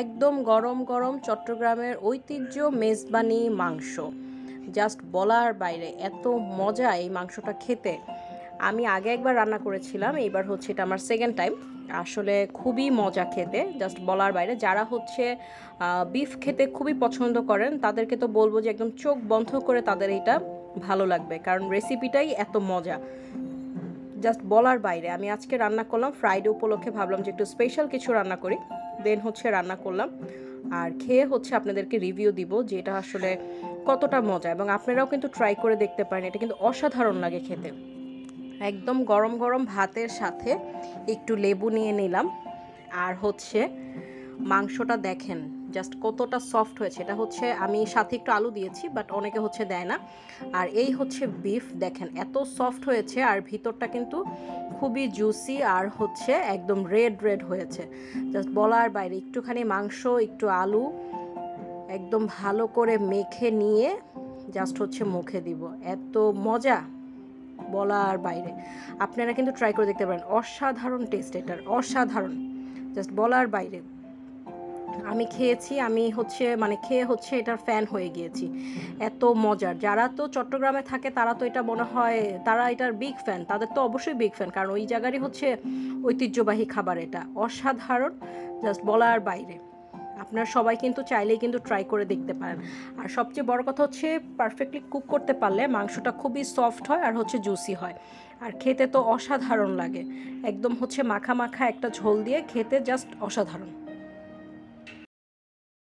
একদম গরম গরম চট্টগ্রামের ঐতিহ্য মেজবানি মাংস, জাস্ট বলার বাইরে এত মজা এই মাংসটা খেতে। আমি আগে একবার রান্না করেছিলাম, এইবার হচ্ছে এটা আমার সেকেন্ড টাইম। আসলে খুবই মজা খেতে, জাস্ট বলার বাইরে। যারা হচ্ছে বিফ খেতে খুবই পছন্দ করেন তাদেরকে তো বলবো যে একদম চোখ বন্ধ করে তাদের এটা ভালো লাগবে, কারণ রেসিপিটাই এত মজা, জাস্ট বলার বাইরে। আমি আজকে রান্না করলাম ফ্রাইডে উপলক্ষে, ভাবলাম যে একটু স্পেশাল কিছু রান্না করি, দেন হচ্ছে রান্না করলাম। আর খেয়ে হচ্ছে আপনাদেরকে রিভিউ দিব যে এটা আসলে কতটা মজা, এবং আপনারাও কিন্তু ট্রাই করে দেখতে পারেন, এটা কিন্তু অসাধারণ লাগে খেতে। একদম গরম গরম ভাতের সাথে একটু লেবু নিয়ে নিলাম, আর হচ্ছে মাংসটা দেখেন জাস্ট কতটা সফট হয়েছে। এটা হচ্ছে আমি সাথে একটু আলু দিয়েছি, বাট অনেকে হচ্ছে দেয় না। আর এই হচ্ছে বিফ, দেখেন এত সফট হয়েছে, আর ভিতরটা কিন্তু খুবই জুসি, আর হচ্ছে একদম রেড রেড হয়েছে, জাস্ট বলার বাইরে। একটুখানি মাংস, একটু আলু একদম ভালো করে মেখে নিয়ে জাস্ট হচ্ছে মুখে দিব, এত মজা বলার বাইরে। আপনারা কিন্তু ট্রাই করে দেখতে পারেন, অসাধারণ টেস্ট এটার, অসাধারণ, জাস্ট বলার বাইরে। আমি খেয়েছি, আমি হচ্ছে মানে খেয়ে হচ্ছে এটার ফ্যান হয়ে গিয়েছি, এত মজার। যারা তো চট্টগ্রামে থাকে তারা তো এটা মনে হয় তারা এটার বিগ ফ্যান, তাদের তো অবশ্যই বিগ ফ্যান, কারণ ওই জায়গারই হচ্ছে ঐতিহ্যবাহী খাবার, এটা অসাধারণ, জাস্ট বলার বাইরে। আপনারা সবাই কিন্তু চাইলেই কিন্তু ট্রাই করে দেখতে পারেন। আর সবচেয়ে বড় কথা হচ্ছে পারফেক্টলি কুক করতে পারলে মাংসটা খুবই সফট হয় আর হচ্ছে জুসি হয়, আর খেতে তো অসাধারণ লাগে। একদম হচ্ছে মাখা মাখা একটা ঝোল দিয়ে খেতে জাস্ট অসাধারণ।